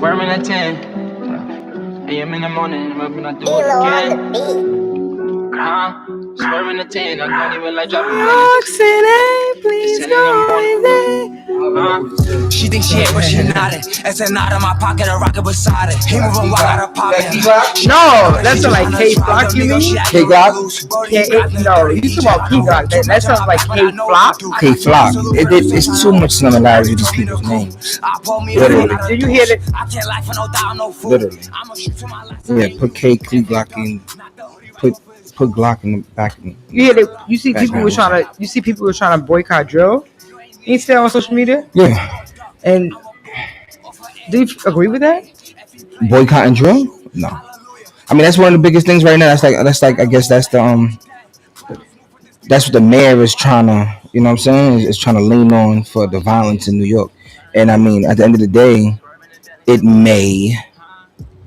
Swerving at 10 a.m. in the morning, rubbing I do it again. Swerving at 10, I don't even like dropping pennies. Please She thinks she ain't, but she not it. It's a knot in my pocket, a rocket beside it. He moving wild out of pocket. No, that's not like K Flock, you mean? K Glock? No, you talking about K Glock. That sounds like K Flock. K Flock. It's too much similarities with these people's names. Literally. Did you hear that? Literally. Yeah, put K Glock in. Put Glock in the back. You hear that? You see people were trying to. You see people were trying to boycott drill. You see that on social media? Yeah. And do you agree with that? Boycotting drill? No. I mean, that's one of the biggest things right now. That's like I guess that's what the mayor is trying to, you know what I'm saying, is trying to lean on for the violence in New York. And I mean, at the end of the day, it may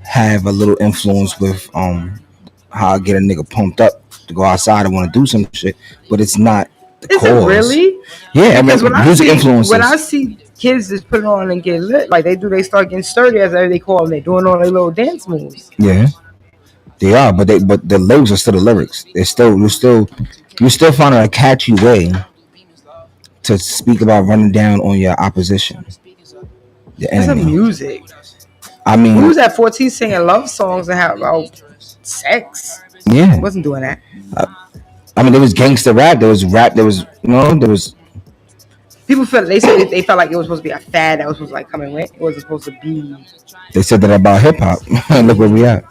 have a little influence with how I get a nigga pumped up to go outside and want to do some shit, but it's not the Is cause. it really? Yeah, because I mean, music influences. When I see kids just put it on and get lit, like they start getting sturdy, as they call them. They're doing all their little dance moves. Yeah, they are, but the lyrics are still the lyrics. You're still finding a catchy way to speak about running down on your opposition. That's a music. I mean, we was at 14 singing love songs and have about sex. Yeah, wasn't doing that. I mean, there was gangster rap. There was rap. There was People felt they felt like it was supposed to be a fad that was supposed to like come and went. It wasn't supposed to be. They said that about hip hop. Look where we at.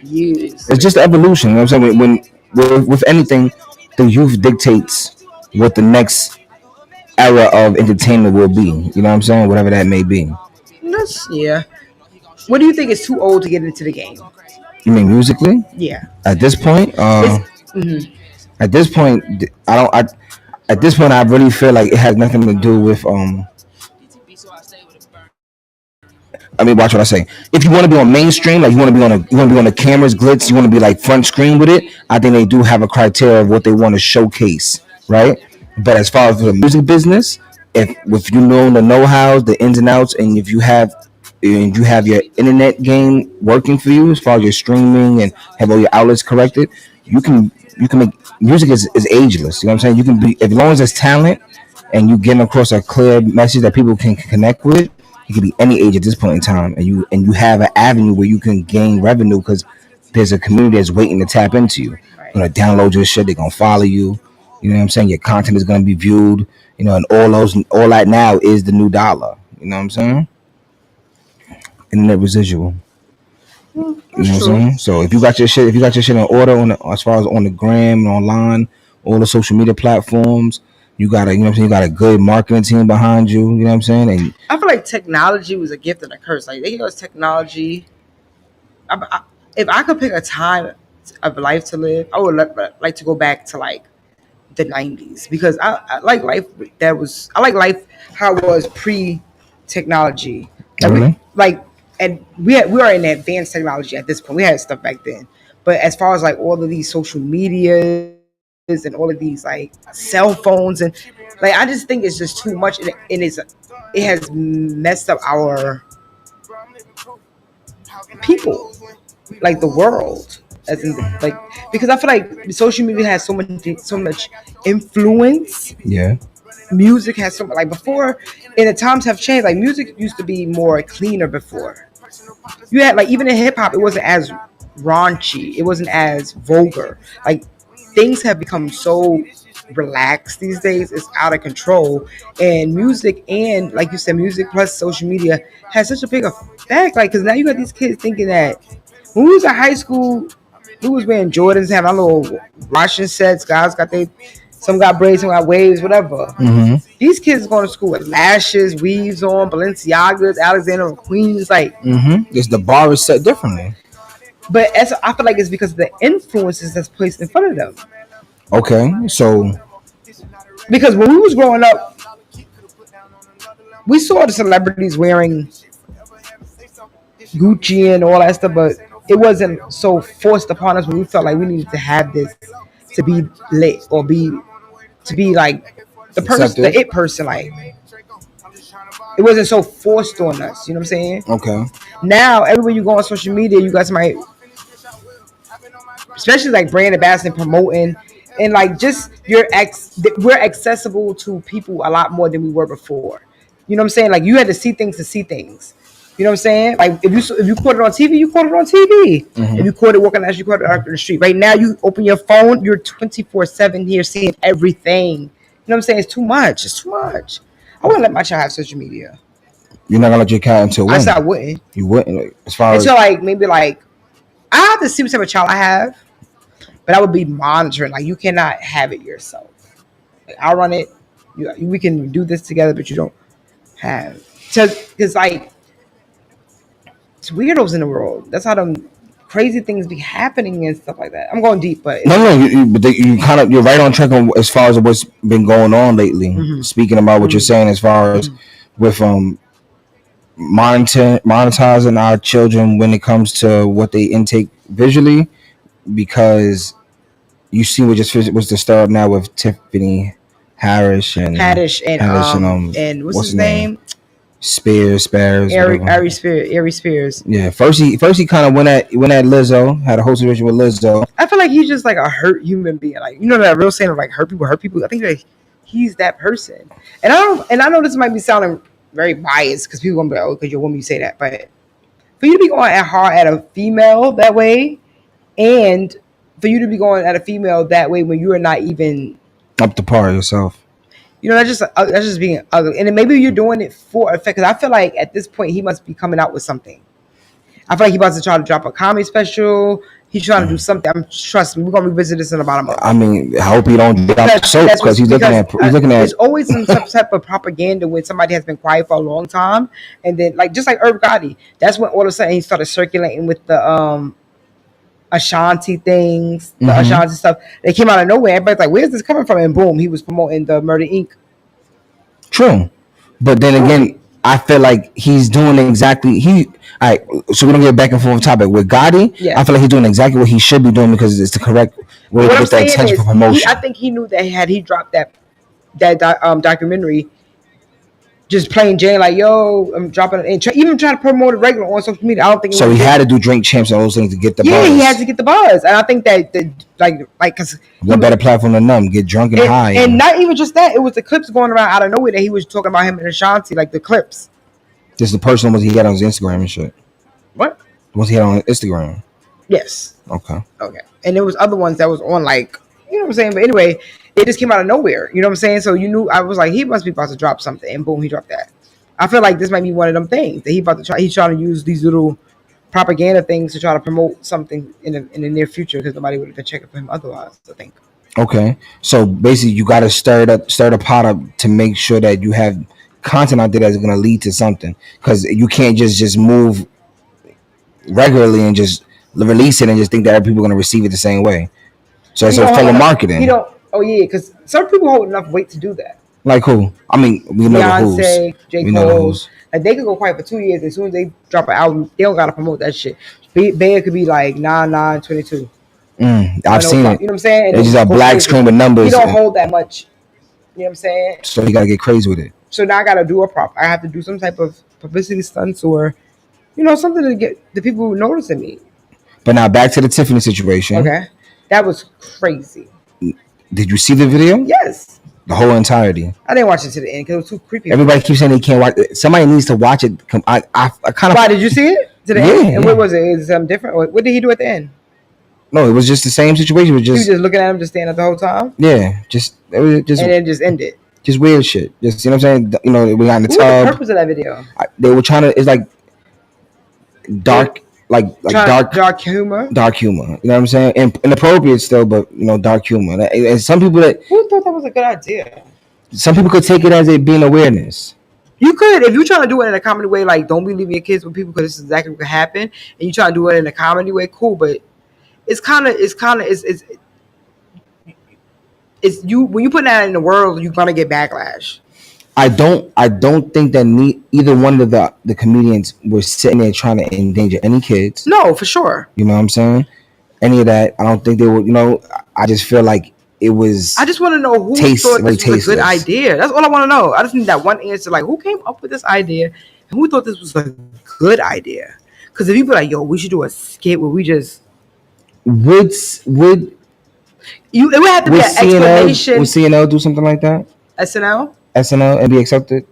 Yes. It's just evolution. You know what I'm saying? When with anything, the youth dictates what the next era of entertainment will be. You know what I'm saying? Whatever that may be. Yeah. What do you think is too old to get into the game? You mean musically? Yeah. At this point, at this point, at this point, I really feel like it has nothing to do with I mean, watch what I say. If you want to be on mainstream, like you want to be on the cameras, glitz, you want to be like front screen with it. I think they do have a criteria of what they want to showcase, right? But as far as the music business, if you know the know-how, the ins and outs, and if you have your internet game working for you as far as your streaming and have all your outlets corrected, you can make music is ageless. You know what I'm saying? You can be, as long as there's talent and you get across a clear message that people can connect with. It could be any age at this point in time, and you have an avenue where you can gain revenue because there's a community that's waiting to tap into you. They're gonna download your shit. They're gonna follow you. You know what I'm saying? Your content is gonna be viewed. You know, and all that now is the new dollar. You know what I'm saying? Internet residual. You know what I'm saying? So if you got your shit in order as far as on the gram and online, all the social media platforms. You got a good marketing team behind you. You know what I'm saying? And I feel like technology was a gift and a curse. Like they gave us technology. If I could pick a time of life to live, I would like to go back to like the 90s because I like life I like life how it was pre-technology. really? And we are in advanced technology at this point. We had stuff back then, but as far as like all of these social medias and all of these like cell phones and like I just think it's just too much and it has messed up our people, like the world, as in like because I feel like social media has so much influence. Yeah. Music has so much, like before, and the times have changed. Like music used to be more cleaner before. You had like even in hip hop, it wasn't as raunchy. It wasn't as vulgar. Like things have become so relaxed these days. It's out of control. And music and like you said, music plus social media has such a big effect. Like because now you got these kids thinking that when we was in high school, we was wearing Jordans, having our little washing sets. Guys got some got braids, some got waves, whatever. Mm-hmm. These kids going to school with lashes, weaves on, Balenciagas, Alexander McQueen's, like. Mm-hmm. Just the bar is set differently. But I feel like it's because of the influences that's placed in front of them. Okay, so. Because when we was growing up, we saw the celebrities wearing Gucci and all that stuff, but it wasn't so forced upon us when we felt like we needed to have this to be lit or to be like the person, the it person. Like It wasn't so forced on us. You know what I'm saying? Okay. Now everywhere you go on social media, you got somebody, especially like brand ambassador promoting, and like just we're accessible to people a lot more than we were before. You know what I'm saying? Like you had to see things to see things. You know what I'm saying? Like if you caught it on TV, you caught it on TV. If you caught it walking down, you caught it out in the street. Right now, you open your phone, you're 24/7 here seeing everything. You know what I'm saying? It's too much. It's too much. I wouldn't let my child have social media. You're not gonna let your cat until when? I said I wouldn't. You wouldn't, like, as far Until as like maybe like I have to see what type of child I have, but I would be monitoring. Like you cannot have it yourself. Like, I'll run it. We can do this together, but you don't have because like it's weirdos in the world. That's how them crazy things be happening and stuff like that. I'm going deep, but no, you're right on track on as far as what's been going on lately. Speaking about what you're saying as far as with monetizing our children when it comes to what they intake visually, because you see what just was the start now with Tiffany Harris and and what's his name? Spears, Ari Spears. Yeah, first he kind of went at Lizzo, had a whole situation with Lizzo. I feel like he's just like a hurt human being. Like you know that real saying of like hurt people. I think that he's that person. And I know this might be sounding very biased because people gonna be like, oh, because you're a woman, you say that. But for you to be going at hard at a female that way, and for you to be going at a female that way when you are not even up to par yourself. You know, that's just being ugly. And then maybe you're doing it for effect. Because I feel like at this point he must be coming out with something. I feel like he's about to try to drop a comedy special. He's trying to do something. Trust me, we're gonna revisit this in about a month. I mean, I hope he don't drop soap because he's looking at. There's always some type of propaganda when somebody has been quiet for a long time, and then like just like Irv Gotti, that's when all of a sudden he started circulating with the Ashanti things, the Ashanti stuff. They came out of nowhere. Everybody's like, "Where's this coming from?" And boom, he was promoting the Murder Inc. True, but then again, I feel like he's doing exactly All right, so we don't get back and forth topic with Gotti. Yeah. I feel like he's doing exactly what he should be doing because it's the correct way to get that attention for promotion. I think he knew that had he dropped that documentary. Just plain Jane, like, yo, I'm dropping it. And even trying to promote it regular on social media. I don't think so. He had to do Drink Champs and all those things to get the buzz. Yeah, he had to get the buzz. And I think that, because. No better platform than them. Get drunk and high. And not even just that. It was the clips going around out of nowhere that he was talking about him and Ashanti, like the clips. This is the personal ones he had on his Instagram and shit. What? The ones he had on Instagram. Yes. Okay. And there was other ones that was on, like, you know what I'm saying? But anyway, it just came out of nowhere. You know what I'm saying? So you knew, I was like, he must be about to drop something. And boom, he dropped that. I feel like this might be one of them things that he's trying to use these little propaganda things to try to promote something in the near future because nobody would have been checking for him otherwise, I think. Okay. So basically you got to stir the pot up to make sure that you have content out there that's going to lead to something, because you can't just move regularly and just release it and just think that people are going to receive it the same way. So it's a form of marketing. Oh yeah, because some people hold enough weight to do that. Like who? I mean, we know Beyonce, J. Cole. Like they could go quiet for 2 years. As soon as they drop an album, they don't gotta promote that shit. Bayer could be like 9/9/22. I've seen it. You know what I'm saying? It's just a black screen with numbers. He don't hold that much. You know what I'm saying? So you gotta get crazy with it. So now I gotta do I have to do some type of publicity stunts or, something to get the people noticing me. But now back to the Tiffany situation. Okay, that was crazy. Did you see the video? Yes. The whole entirety. I didn't watch it to the end because it was too creepy. Everybody keeps saying they can't watch it. Somebody needs to watch it. I kind of. Why did you see it to the end? And what was it? Is it something different? What did he do at the end? No, it was just the same situation. He was just looking at him, just standing the whole time. Yeah, and then just ended. Just weird shit. Just we got in the tub. What was the purpose of that video? They were trying to. It's like dark. Like dark humor. Dark humor. You know what I'm saying? And inappropriate still, but dark humor. And some people who thought that was a good idea? Some people could take it as it being awareness. You could, if you're trying to do it in a comedy way, like don't be leaving your kids with people because this is exactly what could happen, and you try to do it in a comedy way, cool. But it's you when you put that in the world, you're gonna get backlash. I don't think that either one of the comedians were sitting there trying to endanger any kids. No, for sure. You know what I'm saying? Any of that. I don't think they were, I just feel like it was. I just want to know who thought this was a good idea. That's all I want to know. I just need that one answer. Like, who came up with this idea and who thought this was a good idea? Because if you be like, yo, we should do a skit where we just would it would have to be an explanation. Would CNL do something like that? SNL and be accepted?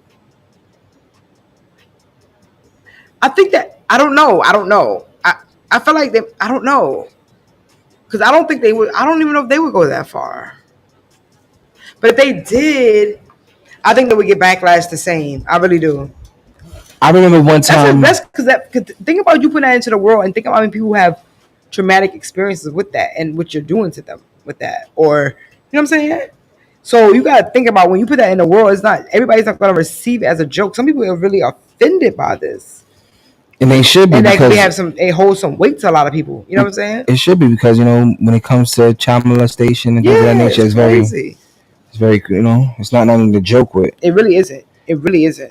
I think that I don't know. I feel like they. I don't know because I don't think they would. I don't even know if they would go that far. But if they did, I think they would get backlash the same. I really do. I remember one time. That's because think about you putting that into the world and think about how many people who have traumatic experiences with that and what you're doing to them with that, or you know what I'm saying. So you gotta think about when you put that in the world. It's not everybody's not gonna receive it as a joke. Some people are really offended by this. And they should be, and because it holds some weight to a lot of people. You know what I'm saying? It should be because when it comes to child molestation and things of that nature, it's very, it's not nothing to joke with. It really isn't. It really isn't.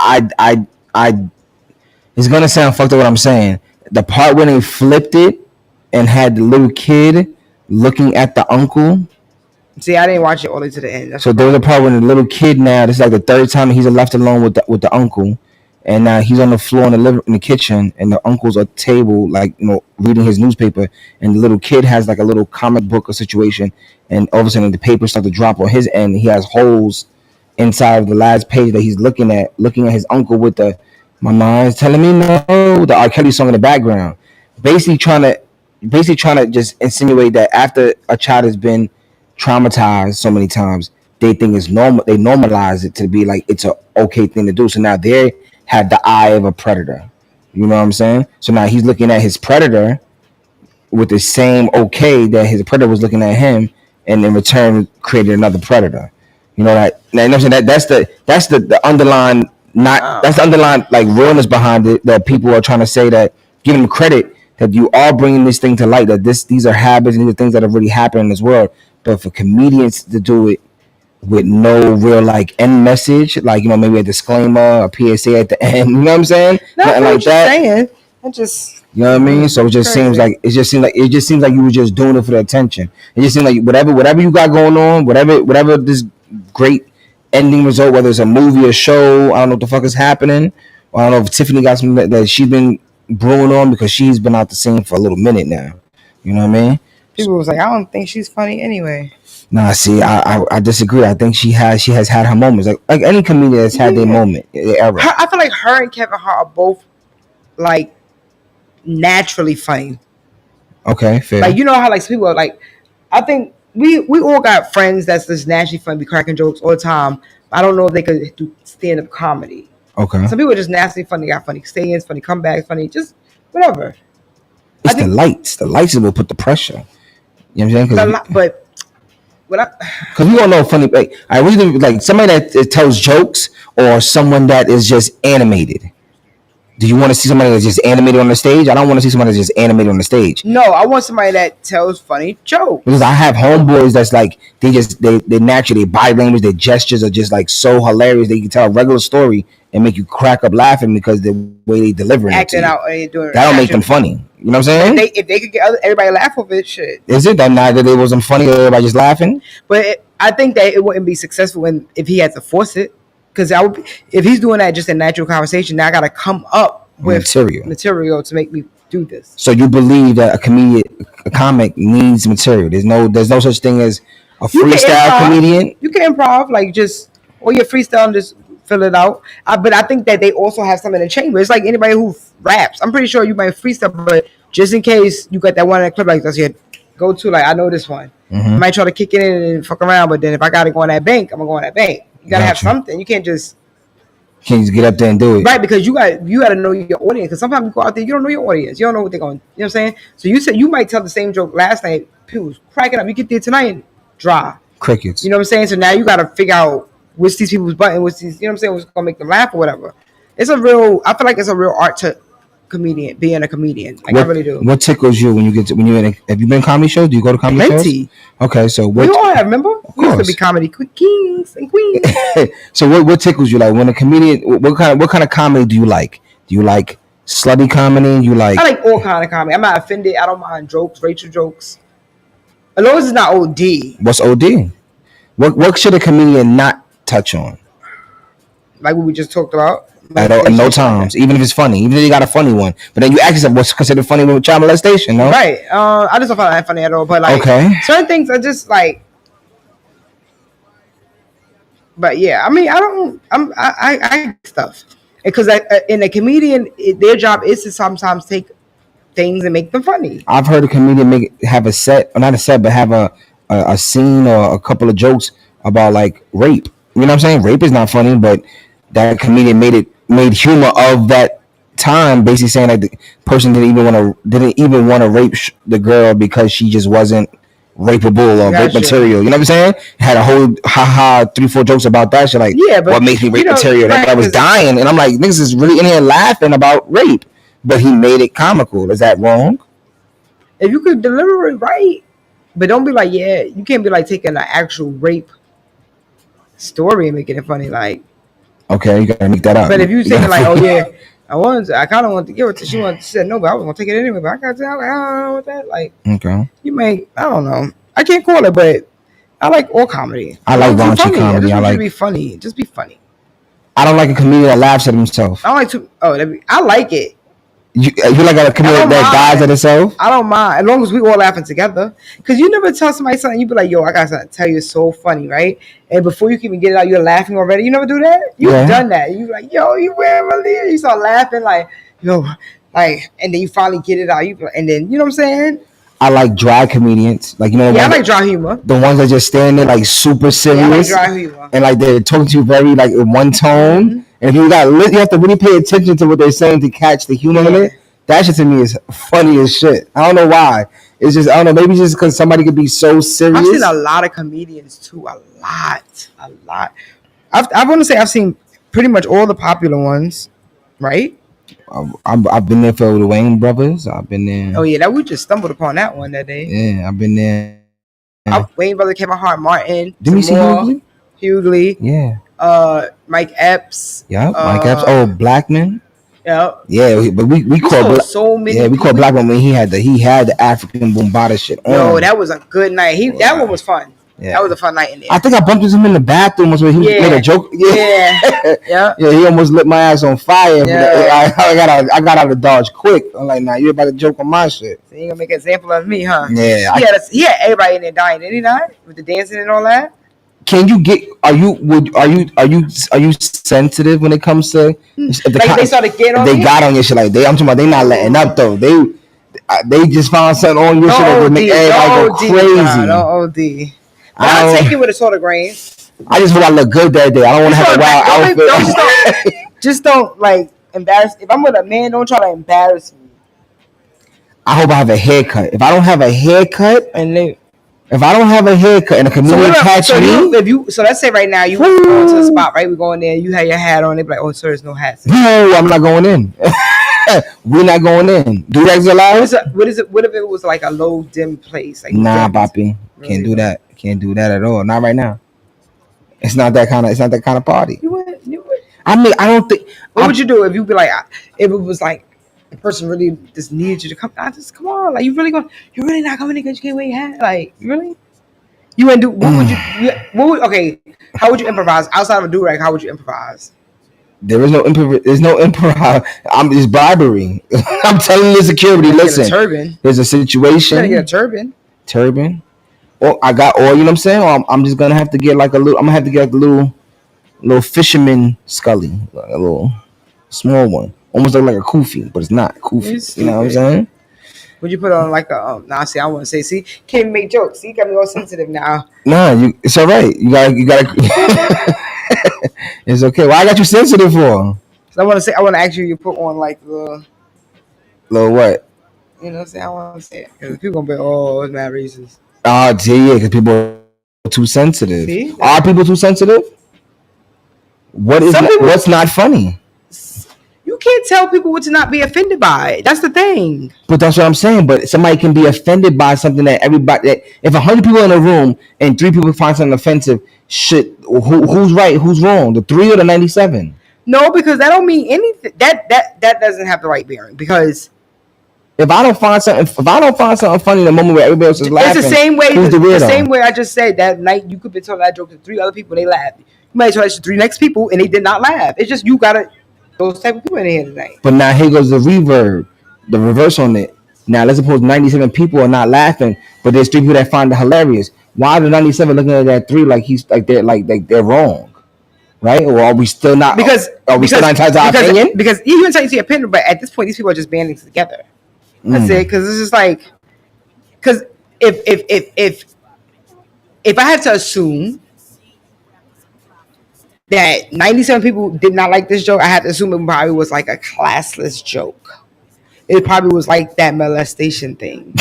It's gonna sound fucked up what I'm saying. The part when they flipped it and had the little kid looking at the uncle. See, I didn't watch it all the way to the end. So there was a part when the little kid now. This is like the third time he's left alone with the uncle. And now he's on the floor in the kitchen, and the uncle's at the table, like reading his newspaper. And the little kid has like a little comic book or situation, and all of a sudden the paper starts to drop on his end. He has holes inside of the last page that he's looking at his uncle with "My mind's telling me no," the R. Kelly song in the background, basically trying to just insinuate that after a child has been traumatized so many times, they think it's normal. They normalize it to be like it's a okay thing to do. So now they had the eye of a predator. You know what I'm saying? So now he's looking at his predator with the same okay that his predator was looking at him, and in return created another predator. You know that? Now, you know what I'm saying? That's the underlying that's the underlying like realness behind it, that people are trying to say, that giving them credit that you are bringing this thing to light, that these are habits and these are things that have really happened in this world. But for comedians to do it with no real like end message, like maybe a disclaimer, a PSA at the end. You know what I'm saying? Nothing like that. Saying. I just, you know what I mean. So it just seems like you were just doing it for the attention. It just seems like whatever you got going on, whatever this great ending result, whether it's a movie or show, I don't know what the fuck is happening. Or I don't know if Tiffany got something that she's been brewing on, because she's been out the scene for a little minute now. You know what I mean? People was like, I don't think she's funny anyway. Nah, see, I disagree. I think she has had her moments. Like any comedian that's had their moment, their era. I feel like her and Kevin Hart are both like naturally funny. Okay, fair. Like how like some people are like, I think we all got friends that's just naturally funny, be cracking jokes all the time. I don't know if they could do stand up comedy. Okay. Some people are just naturally funny, got funny stay-ins, funny comebacks, funny just whatever. It's the lights. The lights will put the pressure. You know what I'm saying? Because we don't know funny. Like, I really like somebody that tells jokes or someone that is just animated. Do you want to see somebody that's just animated on the stage? I don't want to see somebody that's just animated on the stage. No, I want somebody that tells funny jokes. Because I have homeboys that's like they naturally, body language, their gestures are just like so hilarious. They can tell a regular story and make you crack up laughing because the way they deliver it. Acting out, doing that'll make them funny. You know what I'm saying? If they could get everybody laugh over it, shit. Is it that neither they wasn't funny, everybody just laughing? But I think that it wouldn't be successful if he had to force it. Because if he's doing that just in natural conversation, now I got to come up with material to make me do this. So you believe that a comic needs material? There's no such thing as a freestyle comedian. You can improv, like just or your freestyle and just fill it out. But I think that they also have something in the chamber. It's like anybody who raps. I'm pretty sure you might freestyle, but just in case you got that one in the clip, like that's your go to. Like I know this one. Mm-hmm. I might try to kick it in and fuck around, but then if I got to go on that bank, I'm gonna go on that bank. You gotta have something. You can't just get up there and do it, right? Because you got to know your audience. Because sometimes you go out there, you don't know your audience. You don't know what they're going. You know what I'm saying? So you said you might tell the same joke last night. People was cracking up. You get there tonight and dry crickets. You know what I'm saying? So now you got to figure out which these people's button, which these, you know what I'm saying, what's gonna make them laugh or whatever. I feel like it's a real art to being a comedian. Like I really do. What tickles you when you have you been comedy shows? Do you go to comedy shows? Okay, so we all have, remember? We used to be comedy kings and queens. So what tickles you, like when a comedian? What kind of comedy do you like? Do you like slutty comedy? I like all kind of comedy. I'm not offended. I don't mind jokes, racial jokes, as long as it's not OD. What's OD? What should a comedian not touch on? Like what we just talked about. At no times, even if it's funny, even if you got a funny one. But then you ask yourself, what's considered funny with child molestation? No, right? I just don't find that funny at all. But like, certain things are just like. But yeah, I mean, I stuff because in a comedian, their job is to sometimes take things and make them funny. I've heard a comedian have a set, or not a set, but have a scene or a couple of jokes about like rape. You know what I'm saying? Rape is not funny, but that comedian made humor of that time, basically saying that the person didn't even want to rape the girl because she just wasn't rapeable or rape material. You know what I'm saying? Had a whole 3-4 jokes about that shit. Like, yeah, but what makes me rape material? Right, I was dying, and I'm like, niggas is really in here laughing about rape, but he made it comical. Is that wrong? If you could deliver it right, but don't be like, yeah, you can't be like taking an actual rape story and making it funny. Like, okay, you gotta make that up. But if you say like, oh yeah, I kind of want to give it to. She said no, but I was gonna take it anyway. But I got to tell, like, I don't know what that. Like, okay, I don't know. I can't call it, but I like all comedy. I like raunchy comedy. I like to be funny. Just be funny. I don't like a comedian that laughs at himself. I don't like to. I like it. You like a comedian that dies at itself? I don't mind, as long as we all laughing together. Because you never tell somebody something, you be like, yo, I got something to tell you, it's so funny, right? And before you can even get it out, you're laughing already. You never do that? You've done that. You like, yo, you wearing my leader. You start laughing like, yo, like, and then you finally get it out. And then, you know what I'm saying? I like dry comedians. Like, you know, I like dry humor. The ones that just stand there like super serious. Yeah, I like dry humor. And like they're talking to you very like in one tone. Mm-hmm. And if you have to really pay attention to what they're saying to catch the humor in it. That shit to me is funny as shit. I don't know why. It's just, I don't know, maybe just because somebody could be so serious. I've seen a lot of comedians too. A lot. I want to say I've seen pretty much all the popular ones, right? I've been there for the Wayne brothers. I've been there. Oh yeah, we just stumbled upon that one that day. Yeah, I've been there. Wayne brother, Kevin Hart, Martin. Didn't you see Hughley? Yeah. Mike Epps. Yeah, Mike Epps. Oh, Blackman. Yeah, but we called so many. Yeah, we called Blackman when he had the African Bombada shit on. Yo, that was a good night. That one was fun. Yeah. That was a fun night in there. I think I bumped into him in the bathroom where he made a joke. Yeah. He almost lit my ass on fire. Yeah. I got out of Dodge quick. I'm like, nah, you about to joke on my shit. So you gonna make an example of me, huh? Yeah. He had everybody in there dying, didn't he not? With the dancing and all that. Can you get? Are you sensitive when it comes to? If they started getting on. They got on your shit like I'm talking about. They not letting up though. They just found something on your shit that would make everybody go crazy. No OD. I'll take it with a sort of grain. I just want to look good that day. I don't want to have a wild outfit. Just don't like embarrass. If I'm with a man, don't try to embarrass me. I hope I have a haircut. If I don't have a haircut, if I don't have a haircut and a comedian catch me, so let's say right now you go to the spot, right? We go in there, you have your hat on. They be like, "Oh, sir, there's no hat." No, I'm not going in. We're not going in. Do that allowed? What is it? What if it was like a low dim place? Like nah, Papi, really? Can't do that. Can't do that at all. Not right now. It's not that kind of party. You would. I mean, I don't think. What would you do if you be like, if it was like the person really just needed you to come? Just come on, like you're really not coming in because you can't wear your hat, like really? You wouldn't do. What would you? What would? Okay, how would you improvise outside of a do-rag? How would you improvise? There is no improv. There's no improv. It's bribery. I'm telling the security. Listen, get a turban. There's a situation. You gotta get a turban. Turban. Or I got, or you know what I'm saying. Or I'm just gonna have to get like a little. I'm gonna have to get like a little fisherman scully, like a little small one, almost like a kufi, but it's not kufi. You know what I'm saying? Would you put on like a? Nah, see, I want to say, see, can't make jokes. See, you got me all sensitive now. Nah, it's all right. You gotta. It's okay. Why I got you sensitive for? So I want to ask you. You put on like the. Little what? You know what I'm saying? I want to say it because people gonna be, oh, it's mad racist. Oh, yeah, because people are too sensitive. See? Are people too sensitive? What's not funny? You can't tell people what to not be offended by. That's the thing. But that's what I'm saying. But somebody can be offended by something that if 100 people in a room and 3 people find something offensive, shit, who's right? Who's wrong? The 3 or the 97? No, because that don't mean anything. That doesn't have the right bearing because If I don't find something funny in the moment where everybody else is laughing, it's the same way. who's the The weirdo? same way I just said that night. You could be telling that joke to 3 other people, they laughed. You might tell that to 3 next people, and they did not laugh. It's just you gotta those type of people in here tonight. But now here goes the reverb, the reverse on it. Now let's suppose 97 people are not laughing, but there's 3 people that find it hilarious. Why are the 97 looking at that 3 like he's like they're wrong, right? Or are we still not? Are we still not entitled to our opinion? Because you entitled to your opinion, but at this point, these people are just banding together. That's it. Because it's just like, because if I had to assume that 97 people did not like this joke, I had to assume it probably was like a classless joke. It probably was like that molestation thing.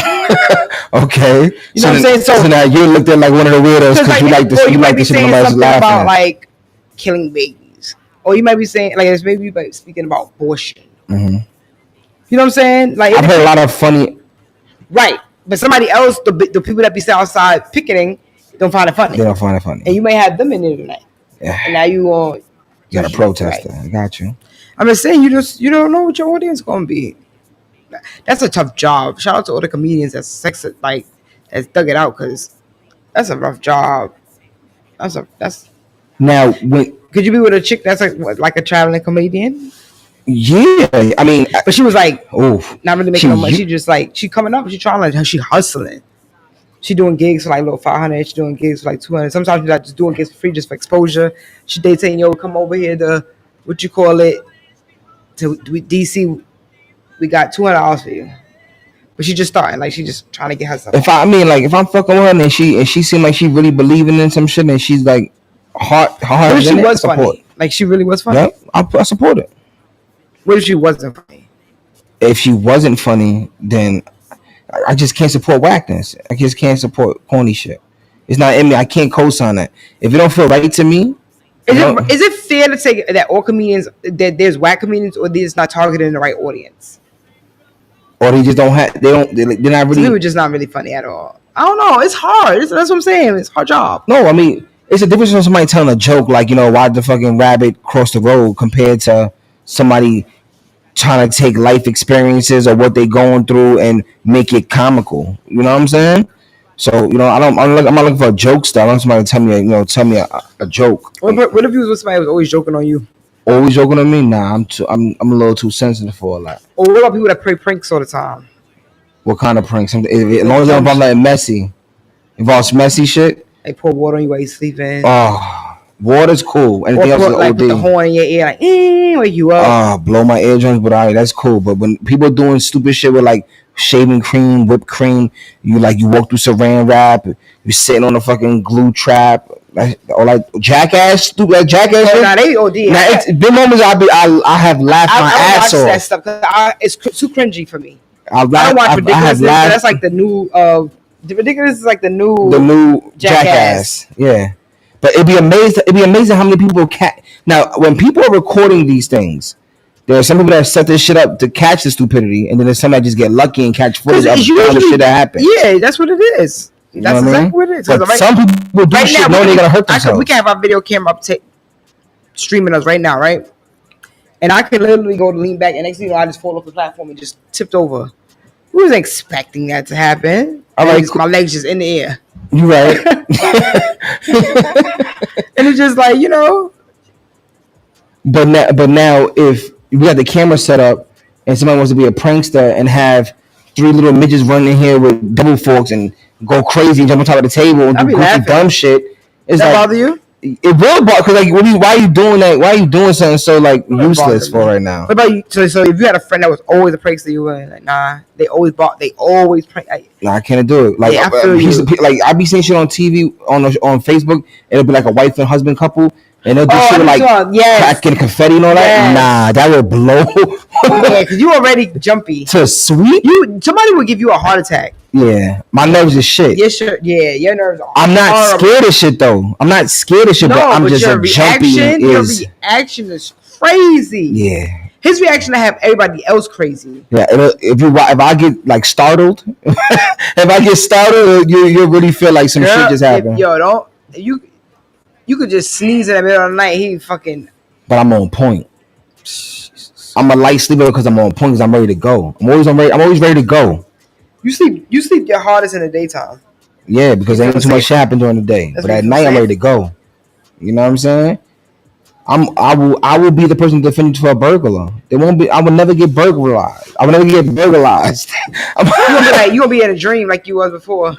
Okay, you know what I'm saying? So now you looked at like one of the weirdos because you like this. You like this shit. Nobody's laughing about like killing babies, or you might be saying like it's maybe like speaking about abortion. Mm-hmm. You know what I'm saying? Like I've heard a lot of funny, right? But somebody else, the people that be outside picketing, don't find it funny. They don't find it funny, and you may have them in there tonight. Yeah. And now you got a protester. Right. I got you. I'm just saying you don't know what your audience gonna be. That's a tough job. Shout out to all the comedians that's that's dug it out, because that's a rough job. That's now when could you be with a chick that's like a traveling comedian? Yeah, I mean, but she was like, oh, not really making no money. She just like she coming up, she trying to, she hustling. She doing gigs for like little 500. She doing gigs for like 200. Sometimes she's like just doing gigs for free, just for exposure. They saying, yo, come over here to what you call it to DC. We got $200 for you. But she just starting, like she just trying to get herself. If I'm fucking with her and she seemed like she really believing in some shit and she's like hard. What if she was funny? Like she really was funny. Yep, I support it. What if she wasn't funny? If she wasn't funny, then I just can't support whackness. I just can't support corny shit. It's not in me. I can't co-sign that. If it don't feel right to me. Is it fair to say that all comedians, that there's whack comedians, or they're just not targeting the right audience? Or they just don't have, they're not really. They were just not really funny at all. I don't know. It's hard. That's what I'm saying. It's a hard job. No, I mean, it's a difference from somebody telling a joke like, why the fucking rabbit crossed the road compared to somebody trying to take life experiences or what they going through and make it comical. You know what I'm saying? So, I'm not looking for a joke style. I want somebody to tell me a joke. What if you was with somebody who was always joking on you? Always joking on me? Nah, I'm a little too sensitive for all that. Or what about people that play pranks all the time? What kind of pranks? As long as it involves like messy. Involves messy shit. They pour water on you while you sleeping. Oh, water's cool. Anything else is OD. Put the horn in your ear, like, wake you up. Blow my eardrums, but alright, that's cool. But when people doing stupid shit with like shaving cream, whipped cream, you walk through saran wrap, you sitting on a fucking glue trap, or like jackass, stupid like jackass. Oh, nah, they OD. Nah, it's been moments I have laughed my ass off. That stuff because it's too cringy for me. I don't watch Ridiculous. That's like the new. The Ridiculous is like the new jackass. Yeah, but it'd be amazing how many people now when people are recording these things. There are some people that set this shit up to catch the stupidity, and then there's some that just get lucky and catch footage of the shit that happens. Yeah, that's what it is. That's exactly what it is. But some people do shit knowing they're gonna hurt themselves. We can have our video camera up streaming us right now, right? And I can literally go to lean back, and next thing you know, I just fall off the platform and just tipped over. Who was expecting that to happen? All right, my legs just in the air. You right. And it's just like, But now if we got the camera set up and somebody wants to be a prankster and have 3 little midgets running in here with double forks and go crazy and jump on top of the table and do goofy dumb shit. Does that bother you? It will bother, because why are you doing that? Why are you doing something so useless for right now? What about you? So if you had a friend that was always a prankster, you were like, nah, they always prank. Nah, I can't do it. Like, I be seeing shit on TV on Facebook. It'll be like a wife and husband couple. And they'll do shit like cracking confetti and all that. Nah, that would blow. Yeah, because you already jumpy. To sweet? Somebody would give you a heart attack. Yeah, my nerves is shit. Your nerves are I'm not scared of shit though. I'm not scared of shit, but I'm just a jumpy. Your reaction is crazy. Yeah. His reaction to have everybody else crazy. Yeah, if I get like startled, if I get startled, you'll really feel like some shit just happened. You could just sneeze in the middle of the night. He fucking. But I'm on point. I'm a light sleeper because I'm on point. Because I'm ready to go. I'm always ready to go. You sleep your hardest in the daytime. Yeah, because there ain't too much shit happen during the day. That's But what at you night, I'm say. ready to go. You know what I'm saying? I will be the person to defend you to a burglar. They won't be. I will never get burglarized. I will never get burglarized. You gonna be in a dream like you was before.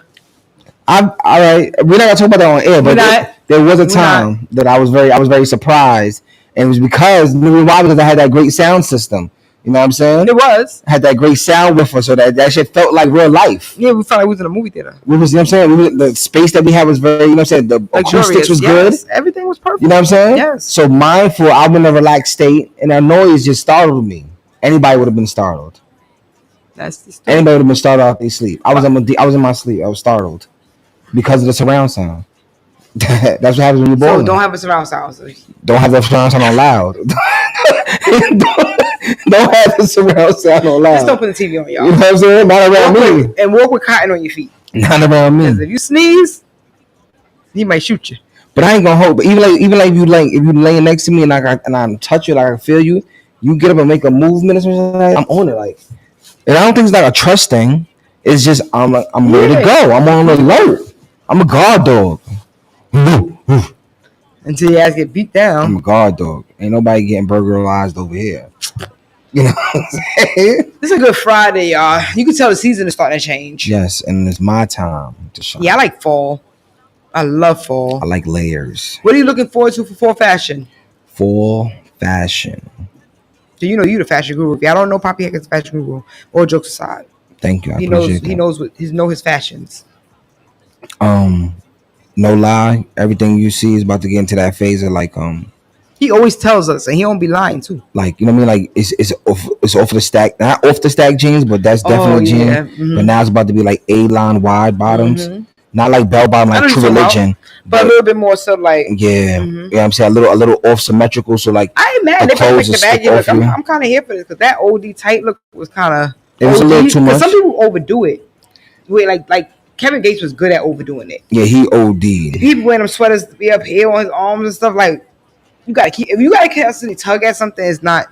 All right. We're not gonna talk about that on air, but there was a time that I was very surprised, and it was because why? Because I had that great sound system. You know what I'm saying? It was. Had that great sound with us, so that shit felt like real life. Yeah, we felt like we was in a movie theater. We was, you know what I'm saying? The space that we had was very, you know what I'm saying? The acoustics was good. Everything was perfect. You know what I'm saying? Yes. So mindful, I'm in a relaxed state, and that noise just startled me. Anybody would have been startled. That's the story. Anybody would have been startled out their sleep. I was in my sleep. I was startled because of the surround sound. That's what happens when you're bored. So don't have a surround sound. Don't have the surround sound on loud. don't have the surround sound on loud. Just don't put the TV on, y'all. You know what I'm saying? Not around me. And walk with cotton on your feet. Not around me. Because if you sneeze, he might shoot you. But I ain't gonna hold. But even like if you laying next to me and I'm touch you, like I feel you, you get up and make a movement or something like that, I'm on it. Like, and I don't think it's like a trust thing. It's just I'm ready to go. I'm on alert. I'm a guard dog. Until your ass get beat down. I'm a guard dog. Ain't nobody getting burglarized over here. You know what I'm saying? This is a good Friday, y'all. You can tell the season is starting to change. Yes, and it's my time to shine. Yeah, I like fall. I love fall. I like layers. What are you looking forward to for fall fashion? Fall fashion. So you know you the fashion guru. If y'all don't know Poppy Heck is a fashion guru. All jokes aside. Thank you. He knows his fashions. No lie, everything you see is about to get into that phase of like he always tells us, and he don't be lying too. Like, you know what I mean? Like it's off the stack, not off the stack jeans, but that's definitely jeans. Mm-hmm. But now it's about to be like A-line wide bottoms, not like bell bottom like True Religion, but a little bit more so like yeah, you know what I'm saying, a little off symmetrical. So like I ain't mad. They make the baggy look. I'm kind of here for this because that OD tight look was kind of it was a little too much. Some people overdo it. Wait, like Kevin Gates was good at overdoing it. Yeah, he OD'd. People wearing them sweaters be up here on his arms and stuff. Like you gotta keep. If you gotta constantly tug at something, it's not.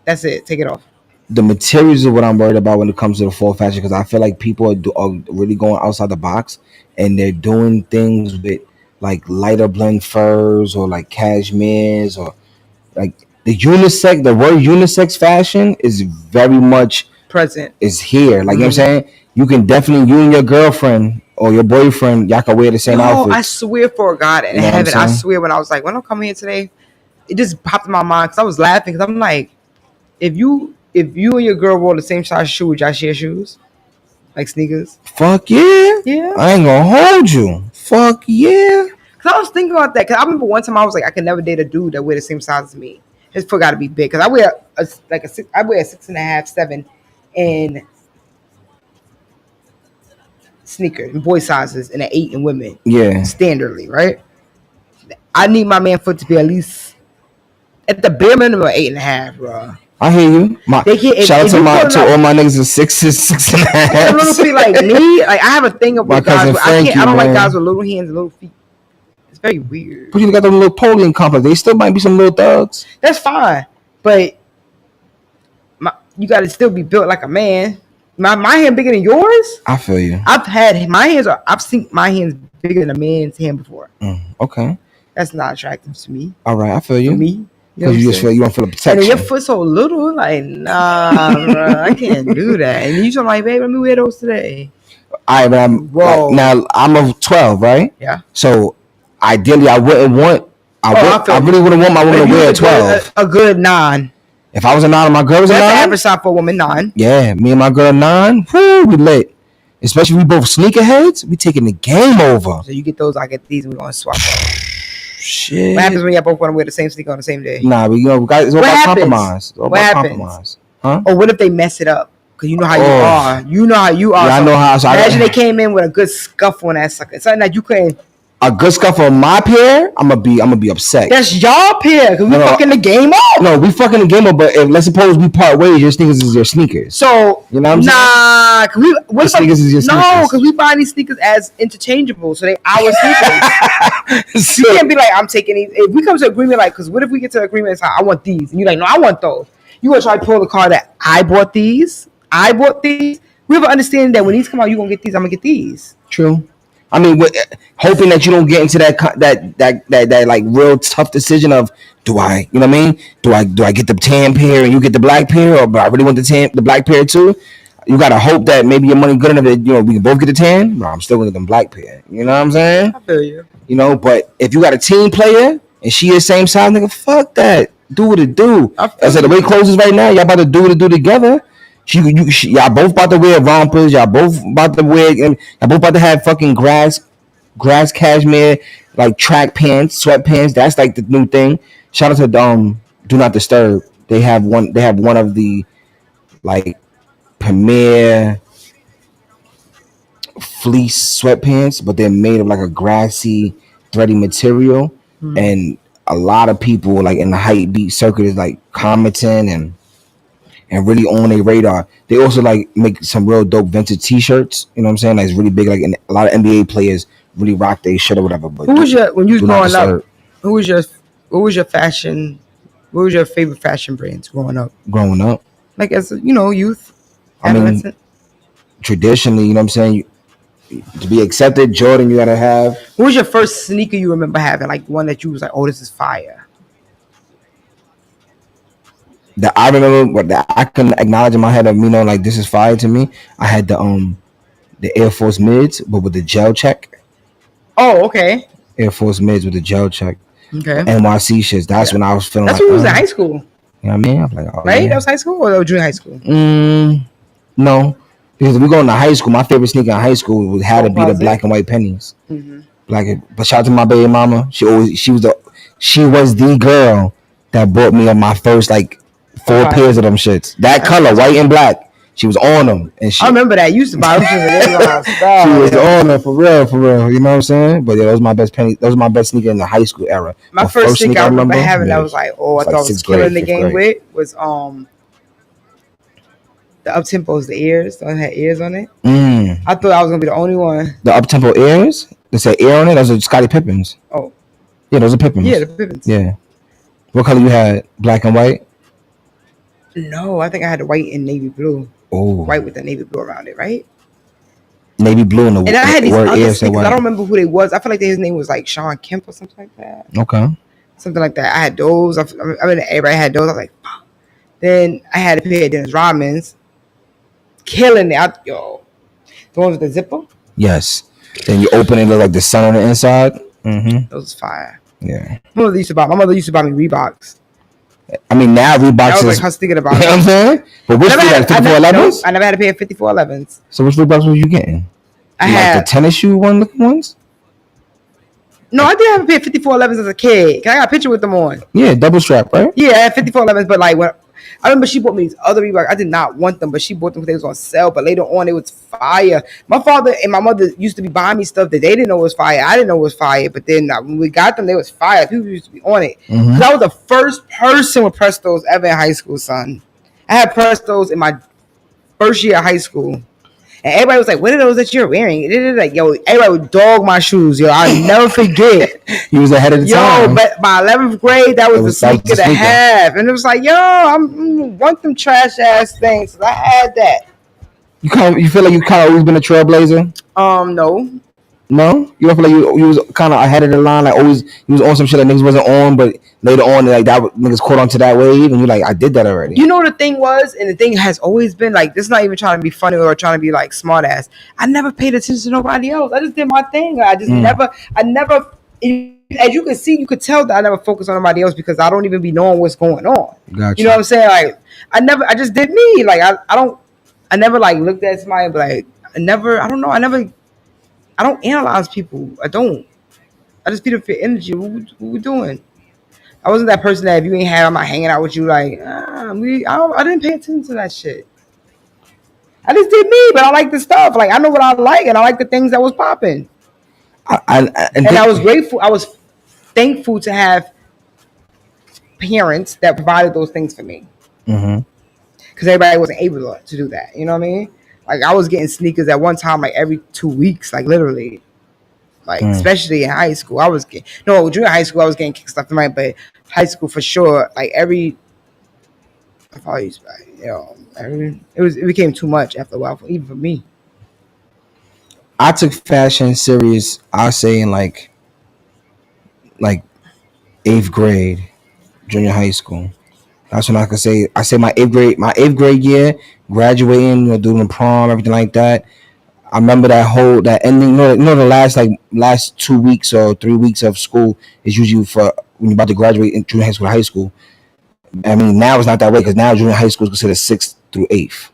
That's it. Take it off. The materials is what I'm worried about when it comes to the fall fashion because I feel like people are really going outside the box and they're doing things with like lighter blend furs or like cashmeres or like the word unisex fashion is very much present. Is here. Like you know what I'm saying? You can definitely you and your girlfriend or your boyfriend, y'all can wear the same outfit. I swear for God in heaven, I swear when I was like, when I'm coming here today, it just popped in my mind because I was laughing because I'm like, if you and your girl wore the same size shoe, would y'all share shoes? Like sneakers? Fuck yeah. Yeah. I ain't gonna hold you. Fuck yeah. Cause I was thinking about that. Cause I remember one time I was like, I could never date a dude that wear the same size as me. His foot got to be big. Cause I wear a 6.5, 7, and sneakers in boy sizes and an 8 in women. Yeah. Standardly, right? I need my man foot to be at least at the bare minimum 8.5, bro. I hear you. Shout out to all my niggas with 6.5. A little feet like me. Like I have a thing about guys. I don't like guys with little hands and little feet. It's very weird. But you got them little Napoleon complex. They still might be some little thugs. That's fine, but you got to still be built like a man. My hand bigger than yours. I feel you. I've seen my hands bigger than a man's hand before. Okay. That's not attractive to me. All right, I feel you. To me. Because you just feel you don't feel the protection. And your foot so little, like nah, bro, I can't do that. And you just like, babe, let me wear those today. All right, but now I'm a 12, right? Yeah. So ideally, I wouldn't want. I really wouldn't want my woman to wear a 12. A good 9. If I was a 9 and my girl was a 9, that's the average size for a woman. 9. Yeah, me and my girl 9. Whoo, we lit. Especially we both sneakerheads. We taking the game over. So you get those, I get these, and we gonna swap. Shit. What happens when y'all both want to wear the same sneaker on the same day? Nah, but it's all about compromise. What happens? Compromise. Huh? Or what if they mess it up? Because you know how you are. You know how you are. Yeah, I know how. So imagine they came in with a good scuff on that sucker. Something that you couldn't. A good scuff on my pair, I'm gonna be upset. That's y'all pair because we fucking the game up. No, we fucking the game up. But let's suppose we part ways, your sneakers is your sneakers. So you know what I'm saying? What sneakers is your sneakers? No, because we buy these sneakers as interchangeable, so they our sneakers. So, you can't be like, I'm taking these. If we come to agreement, like, because what if we get to agreement? It's like, I want these, and you're like, no, I want those. You gonna try to pull the card that I bought these. We have an understanding that when these come out, you gonna get these. I'm gonna get these. True. I mean, hoping that you don't get into that like real tough decision of do I, you know what I mean? Do I get the tan pair and you get the black pair, or but I really want the black pair too? You gotta hope that maybe your money good enough that we can both get the tan. No, I'm still gonna get them black pair. You know what I'm saying? I feel you. You know, but if you got a team player and she is same size, nigga, fuck that. Do what it do. I said the way clothes is right now, y'all about to do what it do together. Y'all both about to wear rompers. Y'all both about to wear. Y'all both about to have fucking grass cashmere like track pants, sweatpants. That's like the new thing. Shout out to Do Not Disturb. They have one. They have one of the like premier fleece sweatpants, but they're made of like a grassy, thready material, and a lot of people like in the hype beat circuit is like commenting and really on their radar. They also like make some real dope vintage T-shirts. You know what I'm saying? Like it's really big. Like a lot of NBA players really rock their shit or whatever. But when you was growing up? What was your fashion? What was your favorite fashion brands growing up? Growing up, like as youth. I mean, traditionally, you know what I'm saying. To be accepted, Jordan, you gotta have. What was your first sneaker you remember having? Like one that you was like, oh, this is fire. That I remember, what that I can acknowledge in my head of me knowing like this is fire to me. I had the Air Force mids, but with the gel check. Oh, okay. Air Force mids with the gel check. Okay. NYC shits. That's when I was feeling. That's when you was in high school. You know what I mean? I was like, oh, right? Yeah. That was high school or that was junior high school? No, because we going to high school. My favorite sneaker in high school had to be the black and white pennies. Mm-hmm. But shout out to my baby mama. She was the girl that bought me on my first like 4 pairs of them shits. That color, white and black. She was on them, and I remember that. You used to buy them. She was on them for real. You know what I'm saying? But yeah, those was my best penny. Those was my best sneaker in the high school era. My first sneaker I remember having that was like, I thought I was killing the game with was the Uptempos, the ears. They had ears on it. I thought I was gonna be the only one. The Uptempo ears? They say ear on it. Those are Scottie Pippins. Oh, yeah, those are Pippins. Yeah, the Pippins. Yeah. What color you had? Black and white? No, I think I had the white and navy blue. Oh, white with the navy blue around it, right? Navy blue and I had these other sneakers. I don't remember who they was. I feel like his name was like Sean Kemp or something like that. Okay. Something like that. I had those. I mean, everybody had those. I was like, fuck. Then I had a pair of Dennis Rodman's. Killing it. The ones with the zipper? Yes. Then you open it, look like the sun on the inside. Mm-hmm. Those are fire. Yeah. My mother used to buy me Reeboks. I mean, now Reeboks is like her thinking about. You know what I'm saying? But which like 5411s? I never had a pair of 5411s. So which Reeboks were you getting? I had like the tennis shoe ones. No, I did have a pair of 5411s as a kid. I got a picture with them on. Yeah, double strap, right? Yeah, I had 5411s, but like when I remember she bought me these other Reeboks. I did not want them, but she bought them because they was on sale. But later on, it was fire. My father and my mother used to be buying me stuff that they didn't know was fire. I didn't know was fire. But then when we got them, they was fire. People used to be on it. Mm-hmm. I was the first person with Prestos ever in high school, son. I had Prestos in my first year of high school. And everybody was like, what are those that you're wearing? Like, yo, everybody would dog my shoes, yo. I'll never forget. He was ahead of the time. Yo, but by 11th grade, that was the sneaker to have. And it was like, yo, I want them trash ass things. So I had that. You feel like you kind of always been a trailblazer? No. No? You don't feel like you was kind of ahead of the line? Like always, you was on some shit that niggas wasn't on, but later on, like that niggas caught onto that wave, and you're like, I did that already. You know what the thing was, and the thing has always been like, this is not even trying to be funny or trying to be like smart ass. I never paid attention to nobody else. I just did my thing. I never. As you can see, you could tell that I never focused on nobody else because I don't even be knowing what's going on. Gotcha. You know what I'm saying? Like I just did me. Like I never like looked at somebody, but like I don't analyze people. I don't. I just feed up your energy. What we doing? I wasn't that person that if you ain't have, I'm not hanging out with you. Like, I didn't pay attention to that shit. I just did me, but I like the stuff. Like, I know what I like, and I like the things that was popping. And I was grateful. I was thankful to have parents that provided those things for me. Mm-hmm. Because everybody wasn't able to do that. You know what I mean? Like, I was getting sneakers at one time, like every 2 weeks, like literally. Like, especially in high school, junior high school, I was getting kick stuff, right? But high school for sure, like every I follow you, Spy. It became too much after a while, even for me. I took fashion serious. I say in like eighth grade, junior high school. That's when I could say. I say my eighth grade year, graduating, doing the prom, everything like that. I remember that ending. The last 2 weeks or 3 weeks of school is usually for when you're about to graduate in junior high school, high school. I mean, now it's not that way because now junior high school is considered sixth through eighth.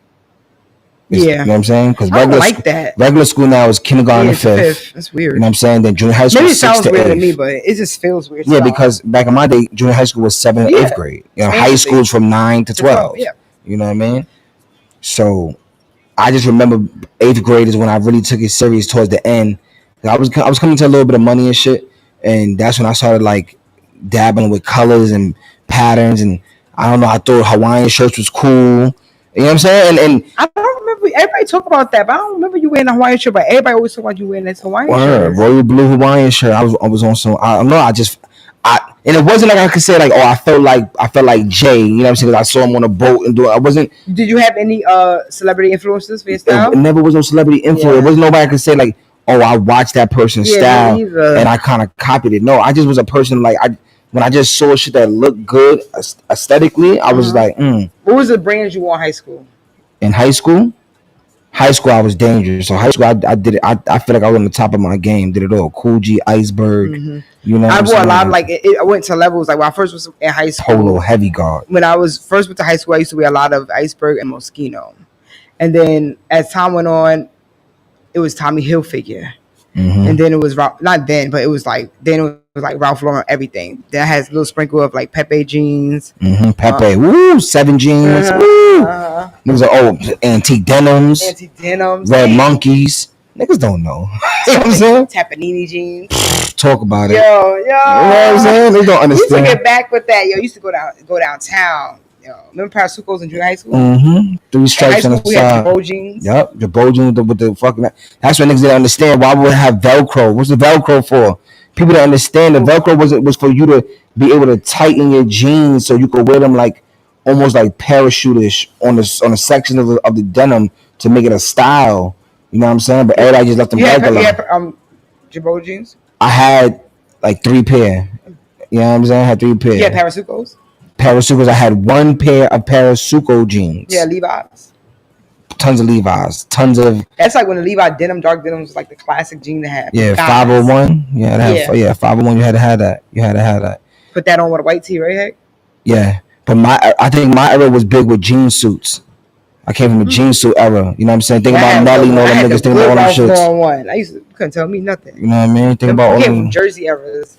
You know what I'm saying? Because I don't like that. regular school now is kindergarten Yeah, to fifth. fifth. That's weird. You know what I'm saying? Then junior high school Maybe it is sixth sounds to weird to eighth. me, but it just feels weird. Yeah, because back in my day, junior high school was 7th and Yeah. 8th grade. High school is from 9 to 12. Yeah. You know what I mean? So I just remember eighth grade is when I really took it serious towards the end. I was coming to a little bit of money and shit, and that's when I started like dabbling with colors and patterns, and I don't know. I thought Hawaiian shirts was cool. You know what I'm saying? And I don't remember. Everybody talk about that, but I don't remember you wearing a Hawaiian shirt. But everybody always talk about you wearing this Hawaiian shirt. royal blue Hawaiian shirt. I was on some. I don't know. And it wasn't like I could say like, oh, I felt like Jay. You know what I'm saying? 'Cause I saw him on a boat and do. I wasn't. Did you have any celebrity influences for your It style? never was no celebrity influence. Yeah. It wasn't nobody could say like, oh, I watched that person's Yeah, me style either. and I kind of copied it. No, I just was a person like when I just saw shit that looked good aesthetically, I was like, What was the brands you wore in high school? In high school, I was dangerous. So high school, I did it. I feel like I was on the top of my game. Did it all. Cool G, Iceberg. You know, I wore a lot of like I went to levels. Like when I first was in high school, Polo, Heavy Guard. when I was first went to high school, I used to wear a lot of Iceberg and Moschino. And then as time went on, it was Tommy Hilfiger. And then it was not then, but it was like Ralph Lauren everything. That has a little sprinkle of like Pepe jeans. Pepe, woo, 7 jeans, woo. Niggas are antique denims, red monkeys. Niggas don't know. You know what I'm saying? Tapanini jeans. Talk about it. Yo. You know what I'm saying? They don't We took understand. it back with that. Yo, used to go downtown. Yo, remember Parasucos in junior high school? 3 stripes In on high the school, we had side. Jabot jeans. Yep, Jabot jeans with the fucking. That's when niggas didn't understand why would it have Velcro. What's the Velcro for? People don't understand the Velcro was for you to be able to tighten your jeans so you could wear them like almost like parachutish on a section of the denim to make it a style. You know what I'm saying? But everybody just left them regular. You had Jabot jeans? I had like 3 pair. You know what I'm saying? I had 3 pair. Yeah, Parasucos. Parasucos. I had 1 pair of Parasuco jeans. Yeah, Levi's. Tons of Levi's. Tons of. That's like when the Levi dark denim was like the classic jean to have. Yeah, Guys. 501. Yeah, 501. You had to have that. Put that on with a white tee, right? Heck? Yeah, but I think my era was big with jean suits. I came from a jean suit era. You know what I'm saying? Think about Nelly and all them niggas. Think about all them shits. One. You couldn't tell me nothing. You know what I mean? Think about all came them. from Jersey eras.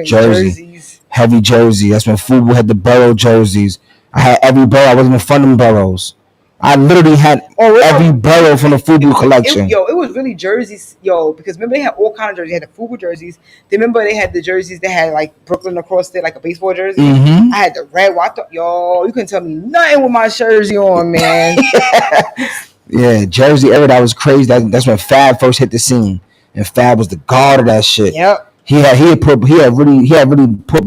Jerseys. Heavy jersey. That's when Fubu had the borough jerseys. I had every borough. I wasn't even from them boroughs. I literally had every borough from the Fubu collection. It was really jerseys, because remember they had all kind of jerseys. They had the Fubu jerseys. Remember they had the jerseys that had like Brooklyn across there, like a baseball jersey. I had the red one. You couldn't tell me nothing with my jersey on, man. Yeah, Jersey era, that was crazy. That's when Fab first hit the scene, and Fab was the god of that shit. Yep. He had really put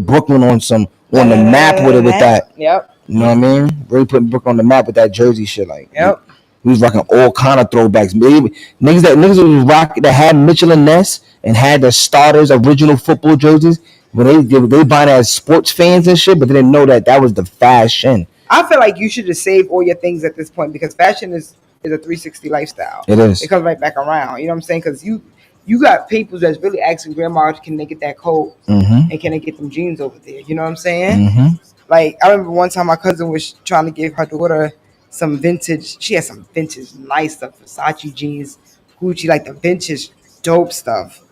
Brooklyn on the map with that. Yep. You know what I mean? Really putting Brooklyn on the map with that Jersey shit. Like, yep. He was rocking all kind of throwbacks. Niggas was rocking that had Mitchell and Ness and had the starters original football jerseys. When they buying as sports fans and shit, but they didn't know that was the fashion. I feel like you should just save all your things at this point because fashion is a 360 lifestyle. It is. It comes right back around. You know what I'm saying? Because you got people that's really asking grandma, can they get that coat? And can they get them jeans over there? You know what I'm saying? Like, I remember one time my cousin was trying to give her daughter some vintage. She had some vintage nice stuff, Versace jeans, Gucci, like the vintage dope stuff.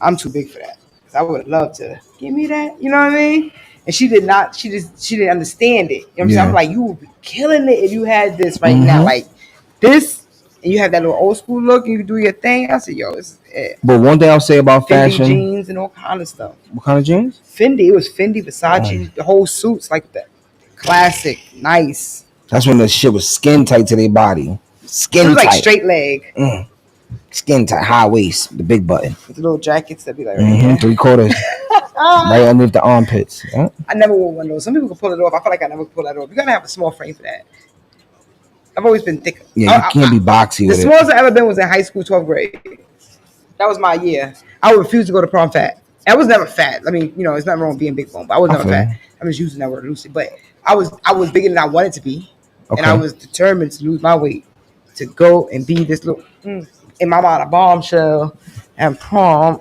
I'm too big for that. I would have loved to give me that. You know what I mean? And she did not. She didn't understand it. You know what I'm saying? I'm like, you would be killing it if you had this right now. Like this, and you have that little old school look, and you do your thing. I said, yo, it's But one thing I'll say about Fendi fashion, jeans and all kind of stuff. What kind of jeans? Fendi. It was Fendi, Versace, the whole suits like that. Classic, nice. That's when the shit was skin tight to their body. Skin it was tight. like straight leg. Skin tight, high waist, the big button. With the little jackets that be like right here. 3/4. right underneath the armpits. Yeah. I never wore one of those. Some people can pull it off. I feel like I never pull that off. You gotta have a small frame for that. I've always been thick. Yeah, you can't be boxy The with it. smallest I ever been was in high school, 12th grade. That was my year. I refused to go to prom fat. I was never fat. I mean, it's nothing wrong with being big bone, but I was never feel fat. you. I'm just using that word loosely. But I was bigger than I wanted to be. And I Okay. was determined to lose my weight to go and be this little, in my mind, a bombshell and prom.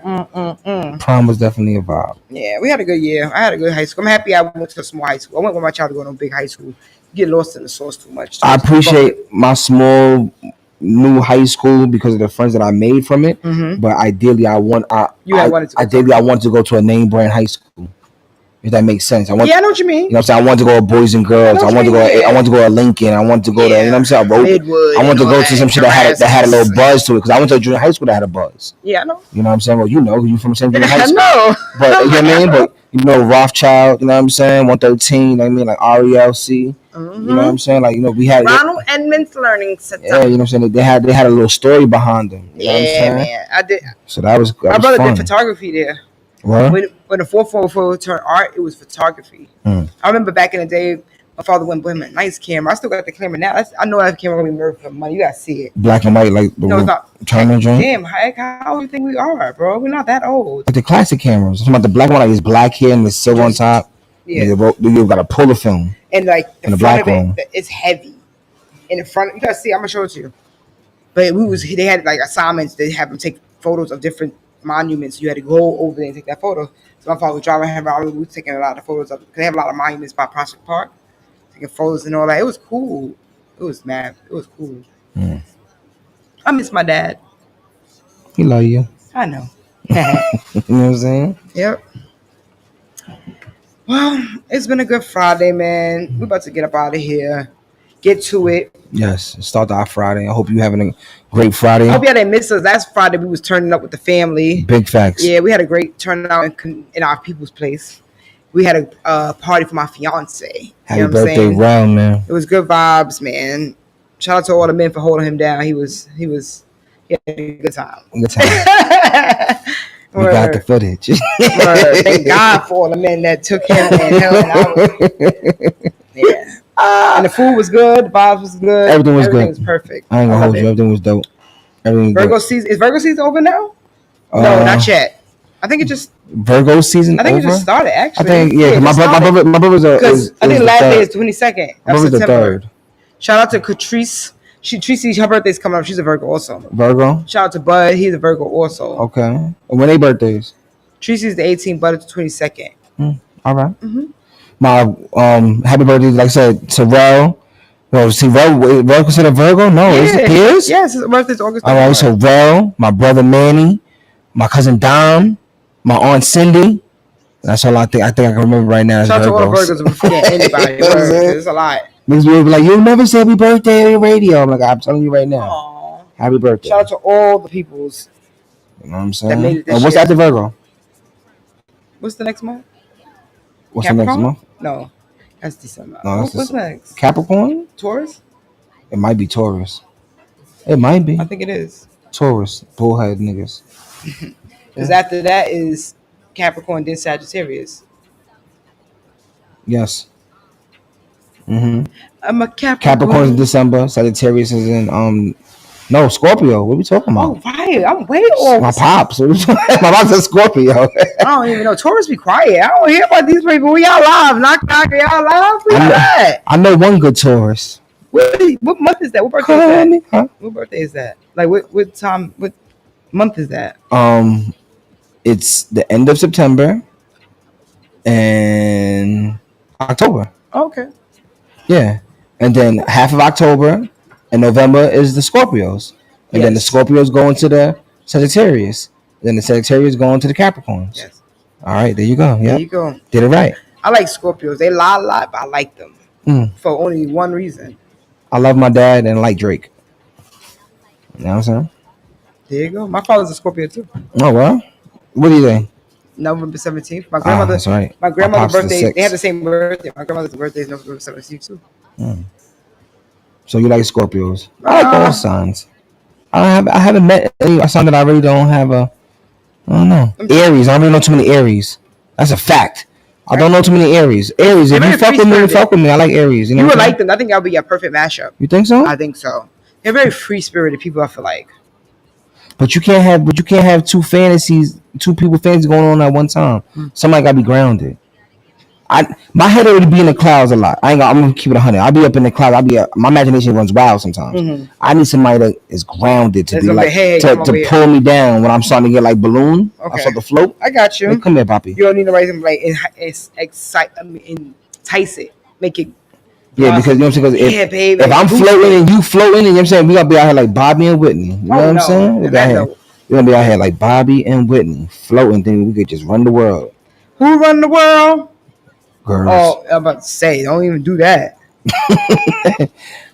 Prom was definitely a vibe. Yeah, we had a good year. I had a good high school. I'm happy I went to a small high school. I went with my child to go to a big high school. You get lost in the sauce too much. I appreciate my small new high school because of the friends that I made from it. But ideally, I want to go to a name brand high school. If that makes sense. I know what you mean. You know what I'm saying? I want to go to Boys and Girls. I want to go to Lincoln. I want to go to, you know what I'm saying? I want to go to some shit that had a little buzz to it because I went to a junior high school that had a buzz. Yeah, I know. You know what I'm saying? Well, you from the same junior high school. I know. But you know what I mean? But Rothschild, you know what I'm saying? 113, you know what I mean? Like RELC. You know what I'm saying? Like, we had Ronald Edmonds Learning Center. Yeah, you know what I'm saying? They had a little story behind them. You know what I'm saying? Man. I did. So that was my brother fun. did photography there. What? When the 444 turned art, it was photography. I remember back in the day, my father went with him a nice camera. I still got the camera now. I know that camera gonna be murdered for money. You gotta see it. Black and white, like the it's not. Turner joint. Damn, how old do you think we are, bro? We're not that old. Like the classic cameras. I'm talking about the black one, like it's black here and the silver on top. Yeah. You gotta pull the film. And like the in the front black of room. it's heavy. In the front, you gotta see. I'm gonna show it to you. But they had like assignments. They have them take photos of different monuments. You had to go over there and take that photo. So my father was driving him around. We were taking a lot of photos of. Cause they have a lot of monuments by Prospect Park. Taking photos and all that. It was cool. It was mad. It was cool. I miss my dad. He love you. I know. You know what I'm saying? Yep. Well, it's been a good Friday, man. We're about to get up out of here. Get to it. Yes. Start our Friday. I hope you having a great Friday. I hope y'all didn't miss us. Last Friday we was turning up with the family. Big facts. Yeah, we had a great turnout in our people's place. We had a party for my fiance. Happy birthday, Ron, man. It was good vibes, man. Shout out to all the men for holding him down. He had a good time. Good time. We got the footage. Thank God for all the men that took him and held him out. Yeah. And the food was good. The vibes was good. Everything was good. Was perfect. I ain't gonna hold you. Everything was dope. Virgo season is Virgo season over now? No, not yet. I think it just Virgo season. I think over? it just started actually. I think my brother's because I think last day is 22nd. My brother's the 3rd. Shout out to Catrice. Tracy, her birthday's coming up. She's a Virgo also. Virgo. Shout out to Bud. He's a Virgo also. Okay. And when they birthdays? Tracy's the 18th, Bud is the 22nd. All right. My happy birthday, like I said, to Rel. Well, see, Rel considered Virgo? No, is it his? Yes, his birthday's August 31st. All right, so Rel, my brother Manny, my cousin Dom, my aunt Cindy. That's all I think I can remember right now. Shout out to all the Virgos. We forget anybody. It's a lot. Niggas will be like, you'll never say happy birthday on the radio. I'm like, I'm telling you right now. Aww. Happy birthday. Shout out to all the peoples. You know what I'm saying? Made it and what's after Virgo? What's the next month? What's Capricorn? the next month? No, that's December. No, what's next? Capricorn? Taurus? It might be Taurus. It might be. I think it is. Taurus. Bullhead niggas. Because after that is Capricorn, then Sagittarius. Yes. I'm a Capricorn. Capricorn is December. Sagittarius is in no, Scorpio. What are we talking about? Oh, right. I'm way off. My pops. My pops is Scorpio. I don't even know. Taurus be quiet. I don't hear about these people. We all live. Knock, y'all live. I know one good Taurus. What month is that? What birthday is that? Huh? What birthday is that? Like what time? What month is that? It's the end of September and October. Okay. Yeah, and then half of October and November is the Scorpios, and then the Scorpios go into the Sagittarius. Then the Sagittarius go into the Capricorns. Yes. All right, there you go. Yeah, there you go. Did it right. I like Scorpios. They lie a lot, but I like them for only one reason. I love my dad and like Drake. You know what I'm saying? There you go. My father's a Scorpio too. Oh well. What do you think? November 17th. My grandmother. That's right. My grandmother's birthday. They had the same birthday. My grandmother's birthday is November 17th too. So you like Scorpios? I like all signs. I haven't met any sign that I really don't have a. I don't know. Aries. I don't really know too many Aries. That's a fact. I don't know too many Aries. Aries, if you fuck with me, fuck with me. I like Aries. You would like them. I think that would be a perfect mashup. You think so? I think so. They're very free spirited people. I feel like. But you can't have two people fantasies going on at one time. Somebody gotta be grounded. My head already be in the clouds a lot. I'm gonna keep it 100. I'll be up in the clouds. My imagination runs wild sometimes. Mm-hmm. I need somebody that is grounded to be like to pull me down when I'm starting to get like balloon. Okay. I start to float. I got you. Hey, come here, Poppy. You don't need nobody to like entice it, make it. Yeah, because you know what I'm saying. If I'm floating and you floating, you know what I'm saying, we gotta be out here like Bobby and Whitney. You know what I'm saying? We're gonna be out here like Bobby and Whitney floating. Then we could just run the world. Who run the world? Girls. Oh, I'm about to say, don't even do that.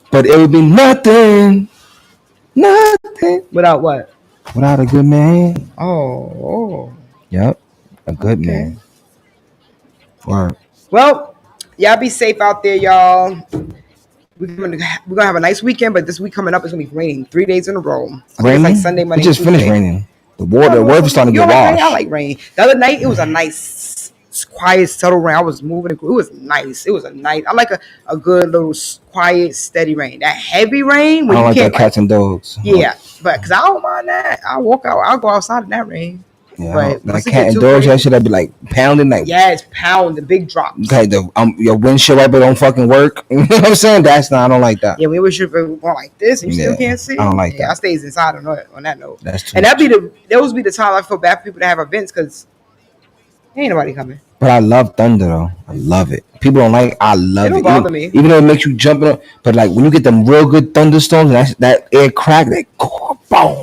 But it would be nothing. Without what? Without a good man. Oh. Yep, a good man. Word. Well, y'all be safe out there, y'all. We're gonna have a nice weekend, but this week coming up is gonna be raining 3 days in a row. Raining? Like Sunday, Monday. It just finished raining. The weather was starting to get washed. I like rain. The other night it was a nice, quiet, subtle rain. I was moving. It was nice. I like a good little quiet, steady rain. That heavy rain. I don't like that cats and dogs. Yeah, but because I don't mind that. I'll walk out. I'll go outside in that rain. Yeah, but that cat and dogs, that shit, I'd be like pounding, like it's pounding, big drops. Okay, your windshield wiper don't fucking work. You know what I'm saying? I don't like that. Yeah, we wish we were going like this, and you still can't see. I don't like that. I stays inside on that note. That's true. And those be the time I feel bad for people that have events because ain't nobody coming. But I love thunder though. I love it. People don't like. I love it. Don't bother me. Even though it makes you jump up, but like when you get them real good thunderstorms, and that air crack, like boom,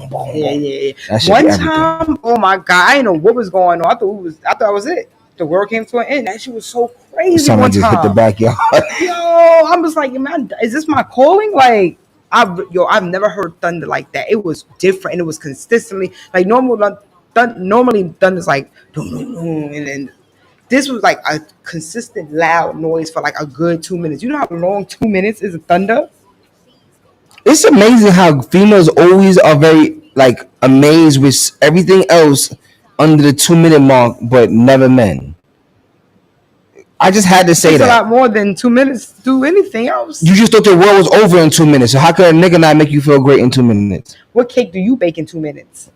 boom. Yeah. One time, oh my god, I didn't know what was going on. I thought that was it. The world came to an end. That shit was so crazy. Someone just hit the backyard. Yo, I'm just like, man, is this my calling? Like, I've never heard thunder like that. It was different and it was consistently like normally thunder's like and then this was like a consistent loud noise for like a good 2 minutes. You know how long 2 minutes is a thunder? It's amazing how females always are very like amazed with everything else under the 2 minute mark, but never men. I just had to say that. A lot more than 2 minutes to do anything else. You just thought the world was over in 2 minutes. So how could a nigga not make you feel great in 2 minutes? What cake do you bake in 2 minutes?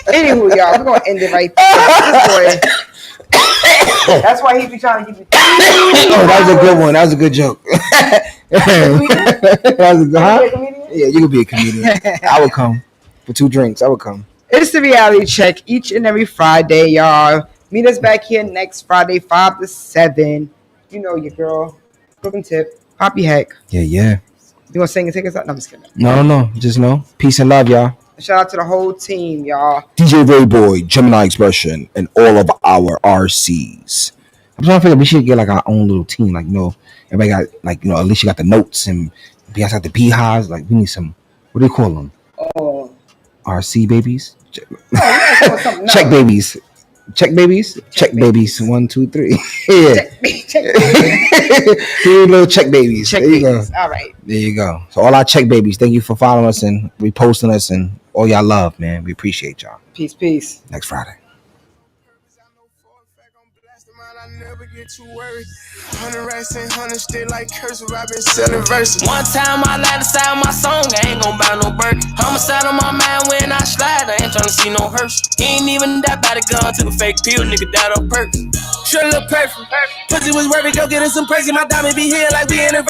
Anywho, y'all, we're gonna end it right there. That's why he be trying to give you. Oh, that was a good one. That was a good joke. That was a good, huh? Yeah, you could be a comedian. I would come for 2 drinks. I would come. It's the reality check each and every Friday, y'all. Meet us back here next Friday, 5 to 7. You know your girl, Brooklyn Tip, Poppy Heck. Yeah. You want to sing and take us out? No, I'm just kidding. No. Just know. Peace and love, y'all. Shout out to the whole team, y'all. DJ Rayboy, Gemini Expression, and all of our RCs. I'm trying to figure we should get like our own little team. Like, everybody got like, at least you got the notes and we got the beehives. Like, we need some, what do you call them? Oh. RC babies? Check babies. Check babies? Check babies. 1, 2, 3. Yeah. Check babies. Three little check babies. Check there you babies. go. All right. There you go. So all our check babies, thank you for following us and reposting us and all y'all love, man. We appreciate y'all. Peace. Next Friday. I never get too worried. 100 racks and 100 still like cursive. I've been selling verses. One time I lied inside my song. I ain't gon' buy no burger. Homicide on my mind when I slide. I ain't tryna see no hearse. He ain't even that by the gun. Took a fake pill, nigga died on purpose. Sure look perfect. Pussy was worth it. Go get us some crazy. My diamond be here like we in a